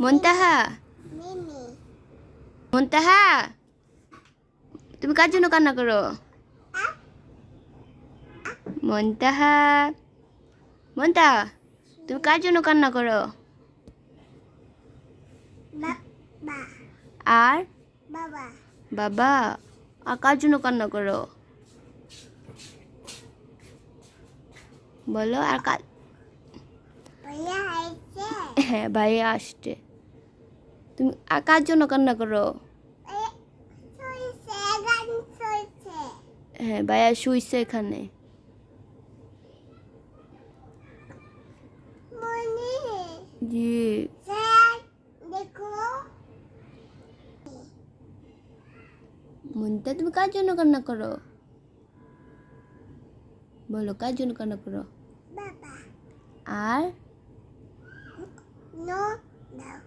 মুনতাহা, মিমি মুনতাহা, তুমি কার জন্য কান্না করো? মুনতাহা, মুনতাহা, তুমি কার জন্য কান্না করো? বাবা আর বাবা বাবা, আর কার জন্য কান্না করো? বলো আর কার? ভাইয়া আইছে হ্যাঁ, ভাইয়া আসছে। তুমি আর কার জন্য কান্না করো? শুইছে গান শুইছে হ্যাঁ, ভাইয়া শুইছে এখানে। মনি জি। স্যার দেখো মুনতা, তুমি কার জন্য কান্না করো? বলো কার জন্য কান্না করো? বাবা আর নো দাও